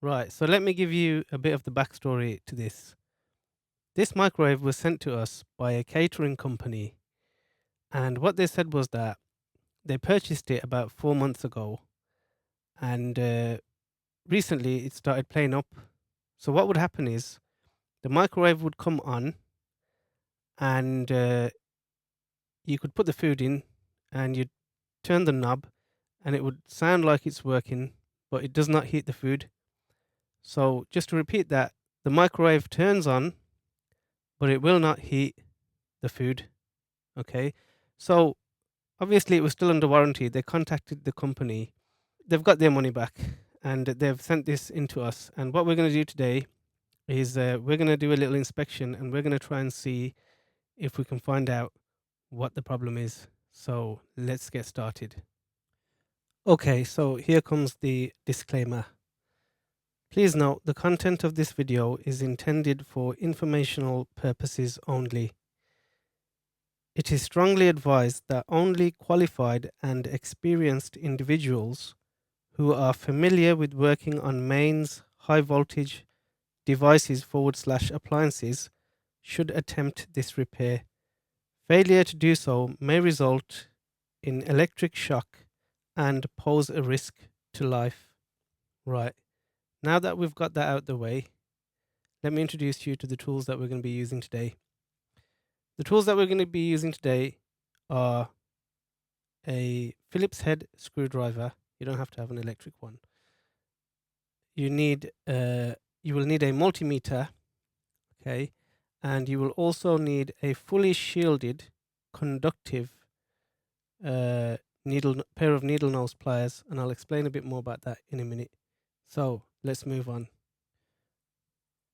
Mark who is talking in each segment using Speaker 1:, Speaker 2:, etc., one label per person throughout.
Speaker 1: Right, so let me give you a bit of the backstory to this. This microwave was sent to us by a catering company, and what they said was that they purchased it about 4 months ago, and recently it started playing up. So, what would happen is the microwave would come on, and you could put the food in, and you'd turn the knob, and it would sound like it's working, but it does not heat the food. So, just to repeat that, the microwave turns on, but it will not heat the food. Okay. So, obviously, it was still under warranty. They contacted the company, they've got their money back, and they've sent this into us. And what we're going to do today is we're going to do a little inspection, and we're going to try and see if we can find out what the problem is. So, let's get started. Okay, so here comes the disclaimer. Please note the content of this video is intended for informational purposes only. It is strongly advised that only qualified and experienced individuals who are familiar with working on mains high voltage devices / appliances should attempt this repair. Failure to do so may result in electric shock and pose a risk to life. Right, now that we've got that out the way, let me introduce you to the tools that we're going to be using today. The tools that we're going to be using today are a Phillips head screwdriver. You don't have to have an electric one. You will need a multimeter, okay, and you will also need a fully shielded conductive pair of needle nose pliers, and I'll explain a bit more about that in a minute. So let's move on.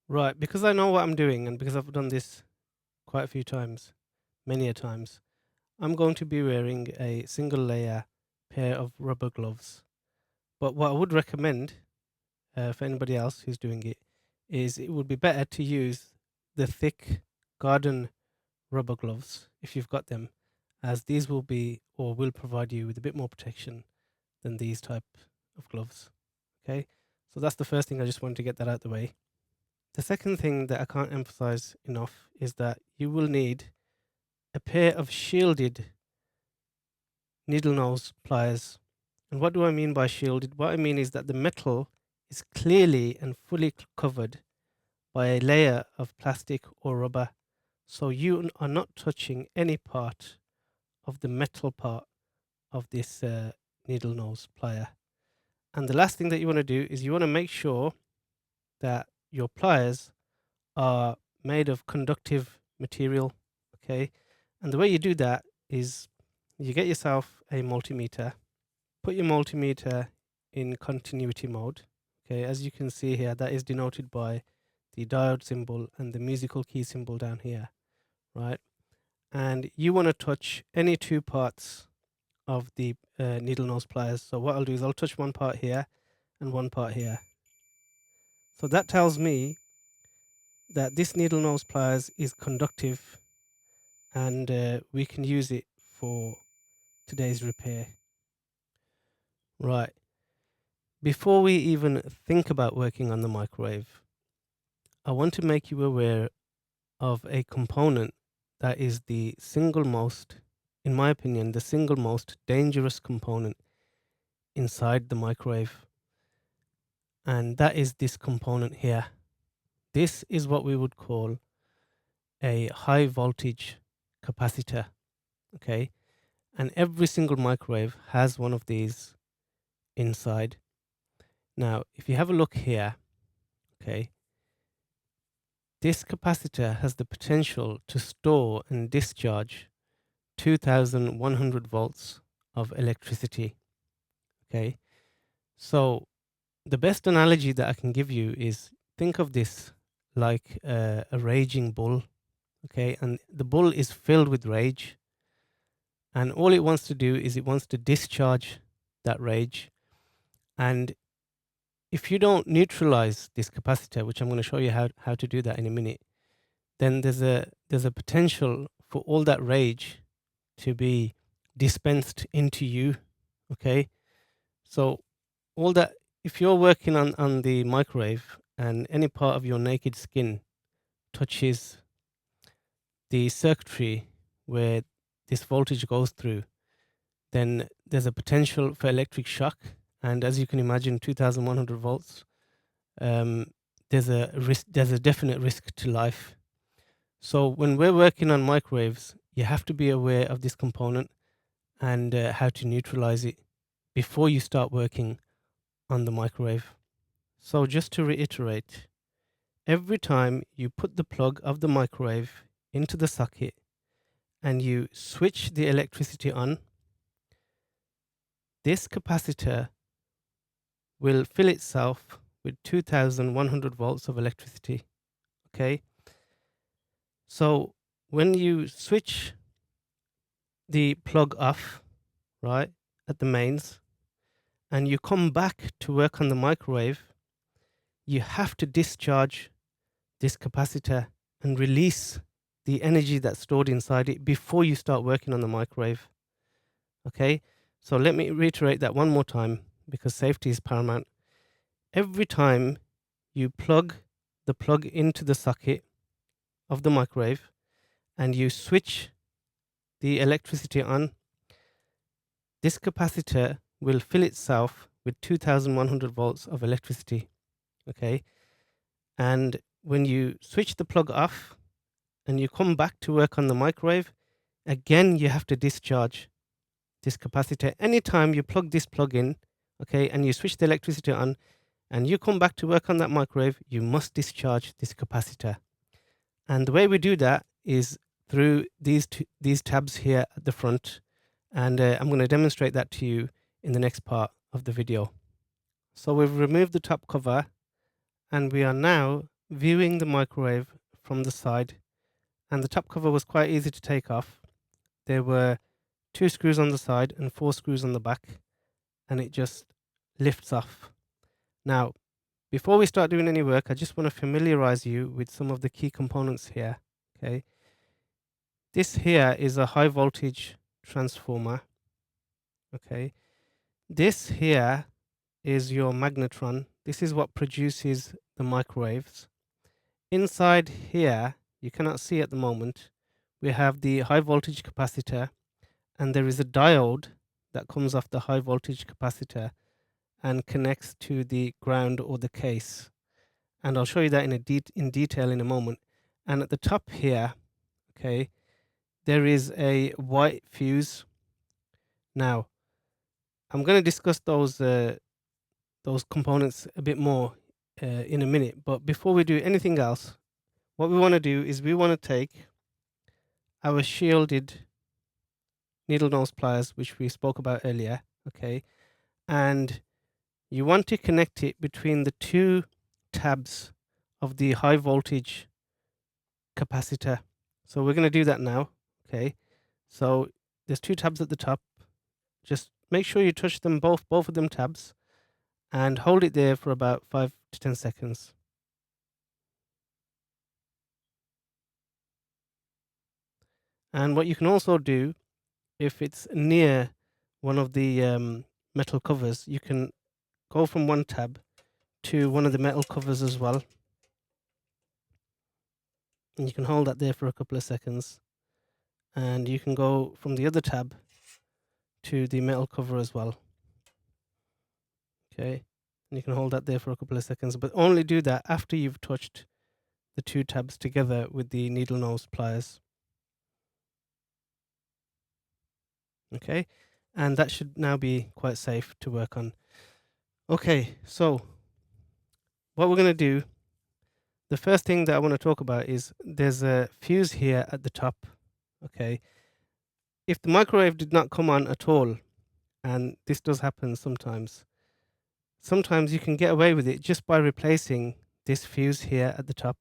Speaker 1: Right, because I know what I'm doing, and because I've done this quite a few times, many a times, I'm going to be wearing a single layer pair of rubber gloves. But what I would recommend for anybody else who's doing it is it would be better to use the thick garden rubber gloves if you've got them, as these will be or will provide you with a bit more protection than these type of gloves. Okay, so that's the first thing. I just wanted to get that out of the way. The second thing that I can't emphasize enough is that you will need a pair of shielded needle nose pliers. And what do I mean by shielded? What I mean is that the metal is clearly and fully covered by a layer of plastic or rubber. So you are not touching any part of the metal part of this needle nose plier. And the last thing that you want to do is you want to make sure that your pliers are made of conductive material. Okay. And the way you do that is you get yourself a multimeter, put your multimeter in continuity mode. Okay. As you can see here, that is denoted by the diode symbol and the musical key symbol down here. Right. And you want to touch any two parts of the needle nose pliers. So what I'll do is I'll touch one part here and one part here. So that tells me that this needle nose pliers is conductive, and we can use it for today's repair. Right. Before we even think about working on the microwave, I want to make you aware of a component that is the single most, in my opinion, the single most dangerous component inside the microwave. And that is this component here. This is what we would call a high voltage capacitor. Okay. And every single microwave has one of these inside. Now, if you have a look here, okay, this capacitor has the potential to store and discharge 2100 volts of electricity. Okay. So the best analogy that I can give you is think of this like a raging bull. Okay. And the bull is filled with rage. And all it wants to do is it wants to discharge that rage. And if you don't neutralize this capacitor, which I'm going to show you how to do that in a minute, then there's a potential for all that rage to be dispensed into you. Okay. So all that if you're working on the microwave and any part of your naked skin touches the circuitry where this voltage goes through, then there's a potential for electric shock. And as you can imagine, 2100 volts, um, there's a risk, there's a definite risk to life. So when we're working on microwaves, you have to be aware of this component and how to neutralize it before you start working on the microwave. So just to reiterate, every time you put the plug of the microwave into the socket and you switch the electricity on, this capacitor will fill itself with 2100 volts of electricity. Okay, so when you switch the plug off, right, at the mains, and you come back to work on the microwave, you have to discharge this capacitor and release the energy that's stored inside it before you start working on the microwave. Okay, so let me reiterate that one more time because safety is paramount. Every time you plug the plug into the socket of the microwave and you switch the electricity on, this capacitor will fill itself with 2100 volts of electricity. Okay, and when you switch the plug off and you come back to work on the microwave, again you have to discharge this capacitor. Anytime you plug this plug in, okay, and you switch the electricity on and you come back to work on that microwave, you must discharge this capacitor. And the way we do that is through these tabs here at the front, and I'm going to demonstrate that to you in the next part of the video. So we've removed the top cover and we are now viewing the microwave from the side, and the top cover was quite easy to take off. There were 2 screws on the side and 4 screws on the back, and it just lifts off. Now, before we start doing any work, I just want to familiarize you with some of the key components here. Okay, this here is a high voltage transformer. Okay, this here is your magnetron. This is what produces the microwaves. Inside here, you cannot see at the moment, we have the high voltage capacitor, and there is a diode that comes off the high voltage capacitor and connects to the ground or the case. And I'll show you that in detail in a moment. And at the top here, okay, there is a white fuse. Now, I'm going to discuss those components a bit more in a minute. But before we do anything else, what we want to do is we want to take our shielded needle nose pliers, which we spoke about earlier, okay, and you want to connect it between the 2 tabs of the high voltage capacitor. So we're going to do that now. Okay, so there's 2 tabs at the top. Just make sure you touch them both of them tabs and hold it there for about 5 to 10 seconds. And what you can also do, if it's near one of the metal covers, you can go from one tab to one of the metal covers as well. And you can hold that there for a couple of seconds. And you can go from the other tab to the metal cover as well. Okay. And you can hold that there for a couple of seconds, but only do that after you've touched the 2 tabs together with the needle nose pliers. Okay. And that should now be quite safe to work on. Okay. So what we're going to do, the first thing that I want to talk about is there's a fuse here at the top. Okay. If the microwave did not come on at all, and this does happen sometimes you can get away with it just by replacing this fuse here at the top.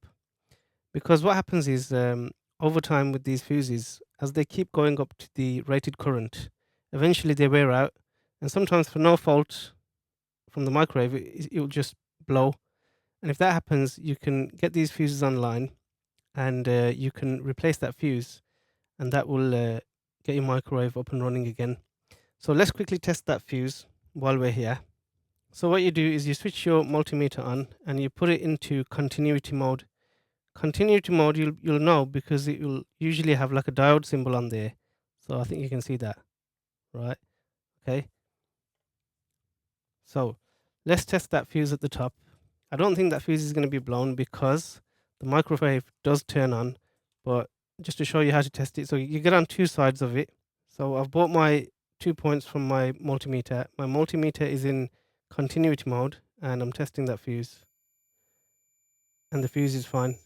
Speaker 1: Because what happens is over time with these fuses, as they keep going up to the rated current, eventually they wear out, and sometimes for no fault from the microwave, it will just blow. And if that happens, you can get these fuses online and you can replace that fuse, and that will get your microwave up and running again. So let's quickly test that fuse while we're here. So what you do is you switch your multimeter on and you put it into continuity mode. Continuity mode, you'll know because it will usually have like a diode symbol on there. So I think you can see that, right? Okay. So let's test that fuse at the top. I don't think that fuse is going to be blown because the microwave does turn on, but just to show you how to test it, so you get on two sides of it. So I've bought my 2 points from my multimeter. My multimeter is in continuity mode and I'm testing that fuse and the fuse is fine.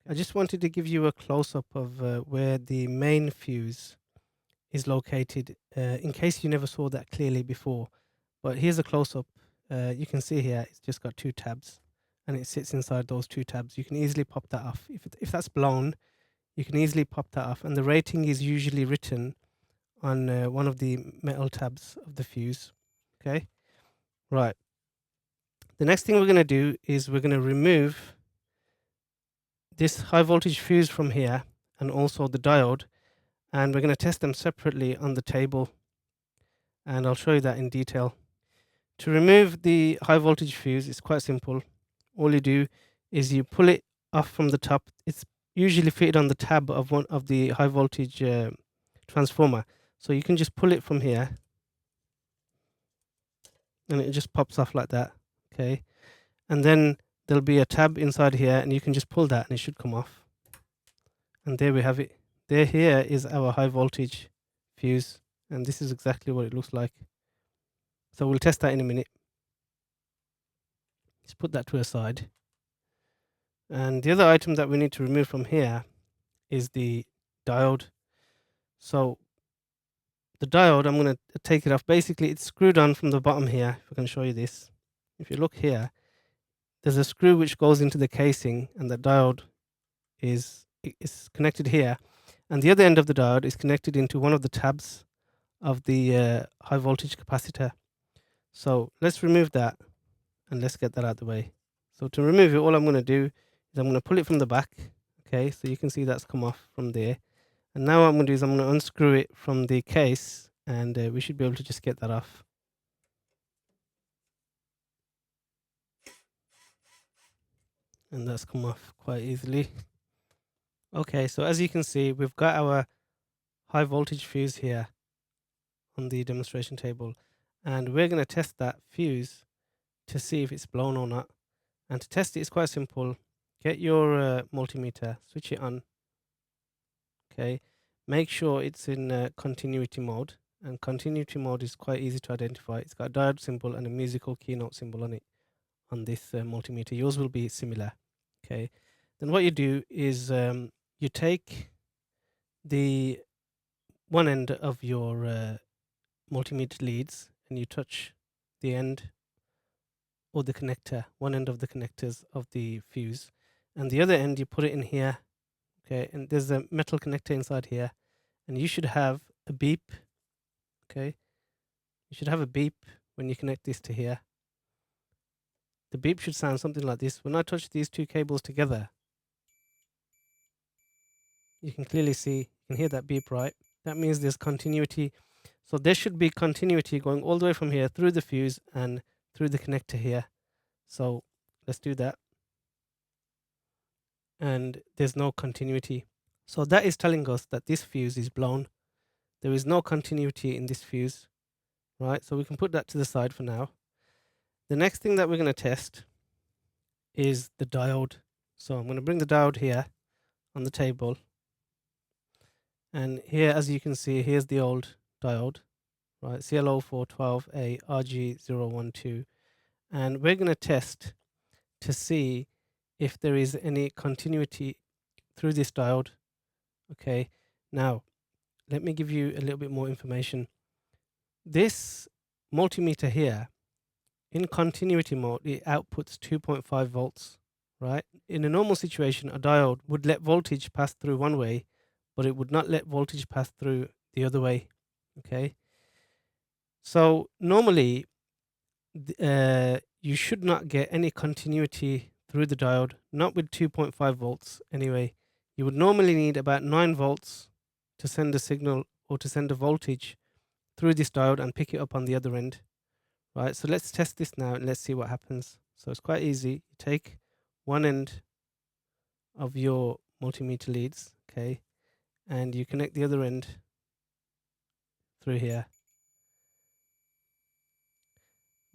Speaker 1: I just wanted to give you a close-up of where the main fuse is located in case you never saw that clearly before. But here's a close-up. You can see here it's just got two tabs and it sits inside those two tabs. You can easily pop that off. If that's blown, you can easily pop that off. And the rating is usually written on one of the metal tabs of the fuse. Okay, right. The next thing we're going to do is we're going to remove this high voltage fuse from here and also the diode, and we're going to test them separately on the table, and I'll show you that in detail. To remove the high voltage fuse, it's quite simple. All you do is you pull it off from the top. It's usually fitted on the tab of one of the high voltage transformer, so you can just pull it from here and it just pops off like that. Okay, and then there'll be a tab inside here and you can just pull that and it should come off, and there we have it. There, here is our high voltage fuse, and this is exactly what it looks like. So we'll test that in a minute. Let's put that to a side. And the other item that we need to remove from here is the diode. So the diode, I'm going to take it off. Basically, it's screwed on from the bottom here. If I can show you this. If you look here, there's a screw which goes into the casing, and the diode is connected here. And the other end of the diode is connected into one of the tabs of the high voltage capacitor. So let's remove that and let's get that out of the way. So to remove it, all I'm going to do is I'm going to pull it from the back. Okay, so you can see that's come off from there. And now what I'm going to do is I'm going to unscrew it from the case, and we should be able to just get that off. And that's come off quite easily. Okay, so as you can see, we've got our high voltage fuse here on the demonstration table, and we're going to test that fuse to see if it's blown or not. And to test it, it's quite simple. Get your multimeter, switch it on. Okay, make sure it's in continuity mode, and continuity mode is quite easy to identify. It's got a diode symbol and a musical keynote symbol on it on this multimeter. Yours will be similar. Okay, then what you do is you take the one end of your multimeter leads and you touch the end or the connector, one end of the connectors of the fuse, and the other end you put it in here. Okay, and there's a metal connector inside here, and you should have a beep. Okay, you should have a beep when you connect this to here. The beep should sound something like this. When I touch these two cables together, you can clearly see, you can hear that beep, right? That means there's continuity. So there should be continuity going all the way from here through the fuse and through the connector here. So let's do that. And there's no continuity. So that is telling us that this fuse is blown. There is no continuity in this fuse, right? So we can put that to the side for now. The next thing that we're going to test is the diode. So I'm going to bring the diode here on the table. And here, as you can see, here's the old diode, right? CL0412A RG012. And we're going to test to see if there is any continuity through this diode. Okay, now let me give you a little bit more information. This multimeter here, in continuity mode, it outputs 2.5 volts, right? In a normal situation, a diode would let voltage pass through one way, but it would not let voltage pass through the other way. Okay, so normally you should not get any continuity through the diode, not with 2.5 volts anyway. You would normally need about 9 volts to send a signal or to send a voltage through this diode and pick it up on the other end, right? So let's test this now and let's see what happens. So it's quite easy. You take one end of your multimeter leads, okay, and you connect the other end through here.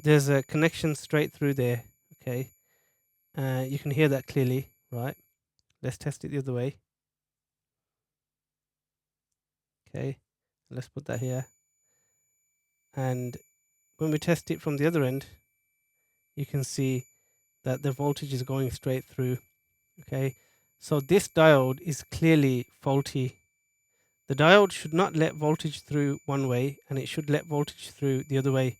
Speaker 1: There's a connection straight through there, okay. You can hear that clearly, right? Let's test it the other way. Okay, let's put that here. And when we test it from the other end, you can see that the voltage is going straight through. Okay, so this diode is clearly faulty. The diode should not let voltage through one way, and it should let voltage through the other way.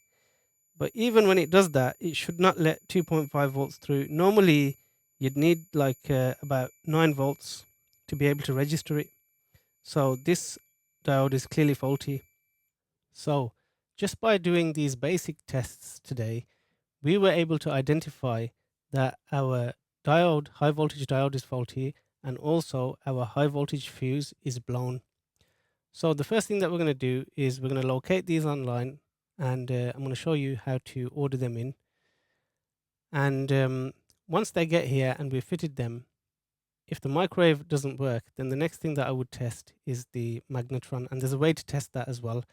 Speaker 1: But even when it does that, it should not let 2.5 volts through. Normally, you'd need like about 9 volts to be able to register it. So this diode is clearly faulty. So just by doing these basic tests today, we were able to identify that our diode, high voltage diode, is faulty, and also our high voltage fuse is blown. So the first thing that we're going to do is we're going to locate these online, and I'm going to show you how to order them in. And once they get here and we've fitted them, if the microwave doesn't work, then the next thing that I would test is the magnetron, and there's a way to test that as well.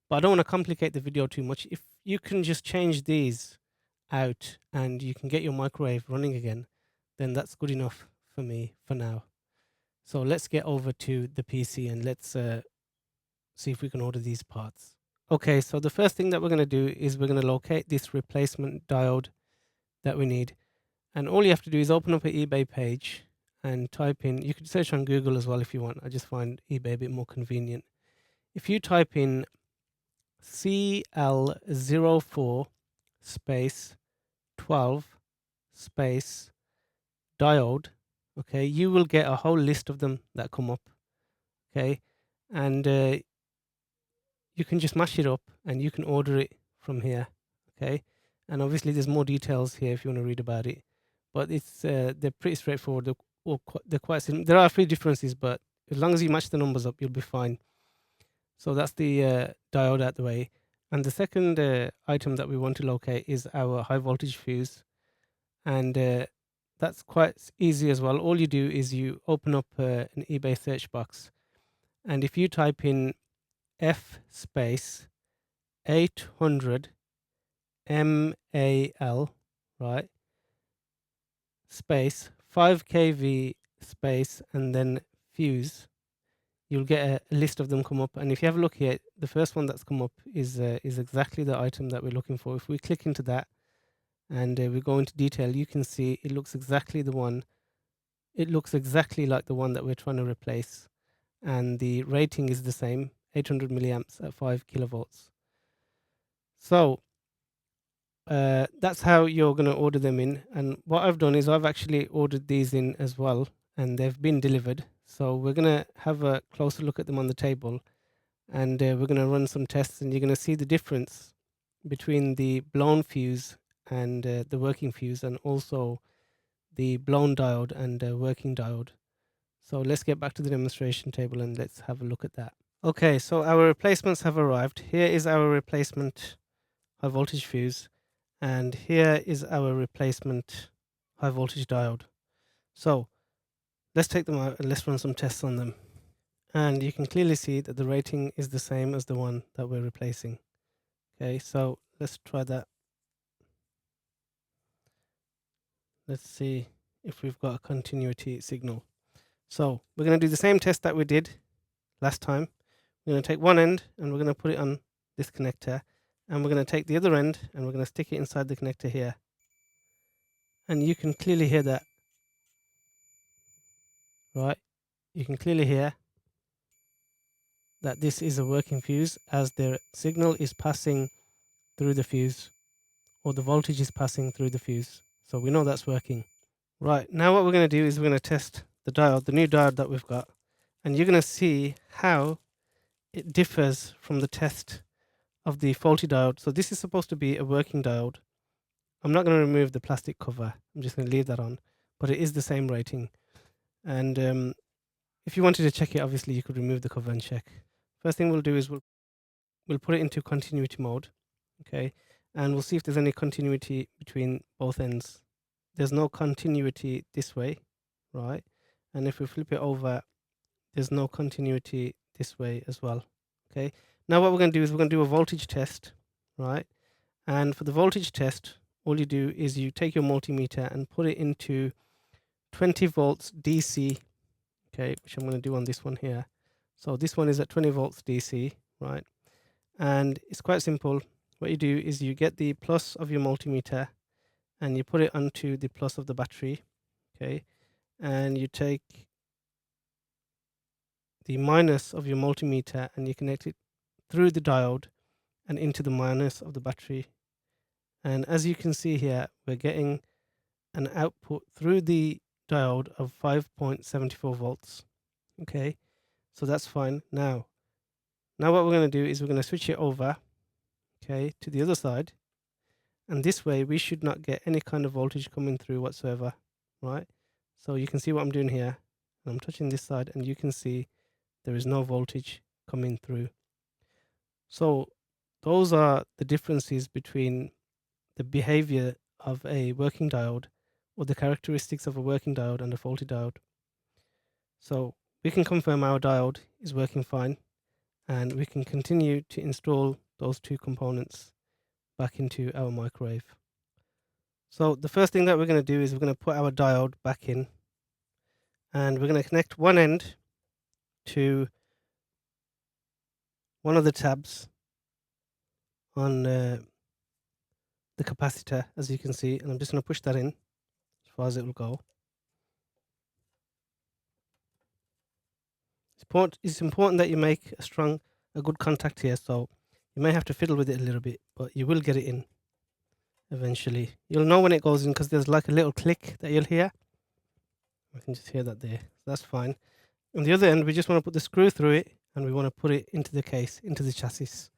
Speaker 1: But I don't want to complicate the video too much. If you can just change these out and you can get your microwave running again, then that's good enough for me for now. So let's get over to the PC and let's see if we can order these parts. Okay, so the first thing that we're going to do is we're going to locate this replacement diode that we need. And all you have to do is open up an eBay page and type in, you could search on Google as well if you want. I just find eBay a bit more convenient. If you type in CL04 space 12 space diode, okay, you will get a whole list of them that come up, okay, and you can just mash it up and you can order it from here, okay. And obviously there's more details here if you want to read about it, but it's they're pretty straightforward. They're quite simple. There are a few differences, but as long as you match the numbers up, you'll be fine. So that's the diode out the way. And the second item that we want to locate is our high voltage fuse. And that's quite easy as well. All you do is you open up an eBay search box. And if you type in F space 800 MAL, right, space 5 kV space and then fuse, you'll get a list of them come up. And if you have a look here, the first one that's come up is exactly the item that we're looking for. If we click into that and we go into detail, you can see it looks exactly the one. It looks exactly like the one that we're trying to replace, and the rating is the same, 800 milliamps at 5 kilovolts. So that's how you're going to order them in. And what I've done is I've actually ordered these in as well, and they've been delivered. So we're going to have a closer look at them on the table, and we're going to run some tests, and you're going to see the difference between the blown fuse and the working fuse, and also the blown diode and working diode. So let's get back to the demonstration table and let's have a look at that. Okay, so our replacements have arrived. Here is our replacement high voltage fuse, and here is our replacement high voltage diode. So let's take them out and let's run some tests on them. And you can clearly see that the rating is the same as the one that we're replacing. Okay, so let's try that. Let's see if we've got a continuity signal. So we're going to do the same test that we did last time. We're going to take one end and we're going to put it on this connector, and we're going to take the other end and we're going to stick it inside the connector here. And you can clearly hear that, right? You can clearly hear that this is a working fuse, as the signal is passing through the fuse, or the voltage is passing through the fuse. So we know that's working. Right, now what we're going to do is we're going to test the diode, the new diode that we've got, and you're going to see how it differs from the test of the faulty diode. So this is supposed to be a working diode. I'm not going to remove the plastic cover. I'm just going to leave that on, but it is the same rating. And if you wanted to check it, obviously you could remove the cover and check. First thing we'll do is we'll put it into continuity mode, okay? and we'll see if there's any continuity between both ends. There's no continuity this way, right? And if we flip it over, there's no continuity this way as well. Okay, now what we're going to do is we're going to do a voltage test, right? And for the voltage test, all you do is you take your multimeter and put it into 20 volts DC, okay, which I'm going to do on this one here. So this one is at 20 volts DC, right? And it's quite simple. What you do is you get the plus of your multimeter and you put it onto the plus of the battery, okay? And you take the minus of your multimeter and you connect it through the diode and into the minus of the battery. And as you can see here, we're getting an output through the diode of 5.74 volts. Okay, so that's fine. Now what we're going to do is we're going to switch it over, okay, to the other side. And this way we should not get any kind of voltage coming through whatsoever, right? So you can see what I'm doing here. I'm touching this side and you can see there is no voltage coming through. So those are the differences between the behavior of a working diode, or the characteristics of a working diode and a faulty diode. So we can confirm our diode is working fine, and we can continue to install those two components back into our microwave. So the first thing that we're going to do is we're going to put our diode back in, and we're going to connect one end to one of the tabs on the capacitor, as you can see, and I'm just going to push that in as far as it will go. It's important that you make a good contact here, so you may have to fiddle with it a little bit, but you will get it in eventually. You'll know when it goes in because there's like a little click that you'll hear. I can just hear that there, so that's fine. On the other end, we just want to put the screw through it, and we want to put it into the case, into the chassis.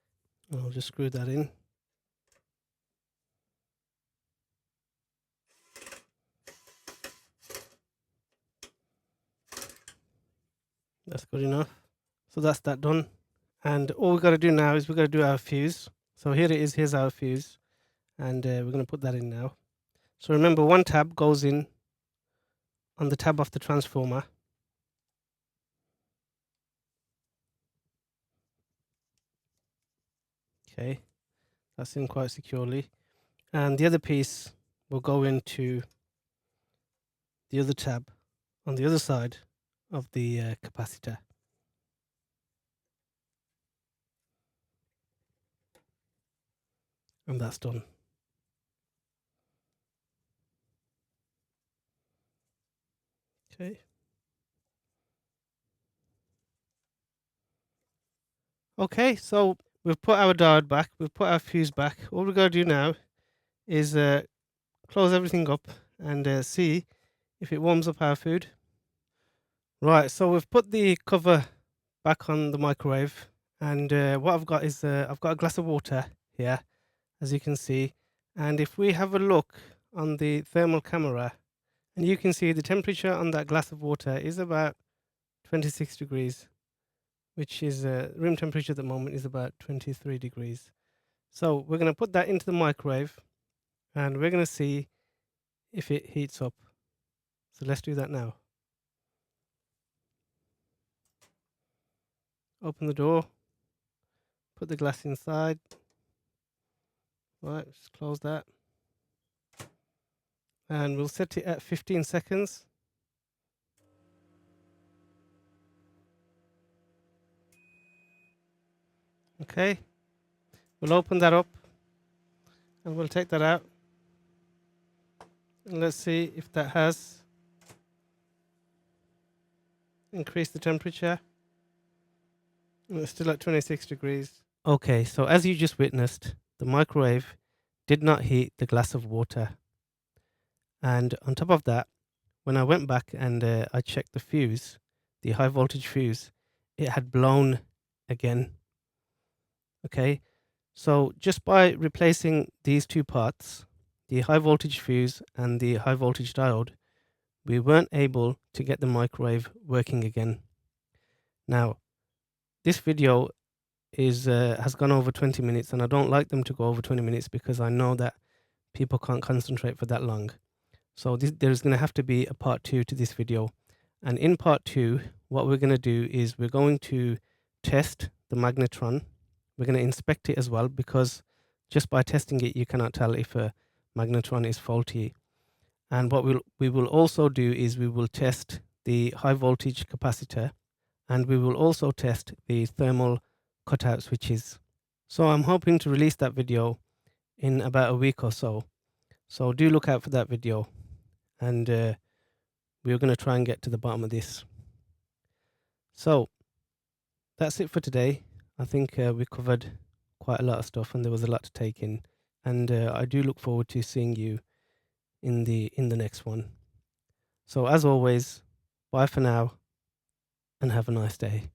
Speaker 1: I'll just screw that in. That's good enough. So that's that done. And all we've got to do now is we've got to do our fuse. So here it is, here's our fuse. And we're going to put that in now. So remember, one tab goes in on the tab of the transformer. Okay, that's in quite securely. And the other piece will go into the other tab on the other side of the capacitor. And that's done. Okay. Okay, so we've put our diode back, we've put our fuse back. All we've got to do now is close everything up and see if it warms up our food. Right, so we've put the cover back on the microwave, and what I've got is I've got a glass of water here, as you can see. And if we have a look on the thermal camera, and you can see the temperature on that glass of water is about 26 degrees, which is room temperature at the moment is about 23 degrees. So we're going to put that into the microwave, and we're going to see if it heats up. So let's do that now. Open the door, put the glass inside. Right, just close that. And we'll set it at 15 seconds. Okay, we'll open that up and we'll take that out. And let's see if that has increased the temperature. And it's still at 26 degrees. Okay, so as you just witnessed, the microwave did not heat the glass of water. And on top of that, when I went back and I checked the fuse, the high voltage fuse, it had blown again. Okay, so just by replacing these two parts, the high voltage fuse and the high voltage diode, we weren't able to get the microwave working again. Now, this video is has gone over 20 minutes, and I don't like them to go over 20 minutes because I know that people can't concentrate for that long. So there's going to have to be a part 2 to this video. And in part 2, what we're going to do is we're going to test the magnetron. We're going to inspect it as well, because just by testing it, you cannot tell if a magnetron is faulty. And what we will also do is we will test the high voltage capacitor, and we will also test the thermal cutout switches. So I'm hoping to release that video in about a week or so. So do look out for that video, and we're going to try and get to the bottom of this. So that's it for today. I think we covered quite a lot of stuff, and there was a lot to take in. And I do look forward to seeing you in the next one. So as always, bye for now, and have a nice day.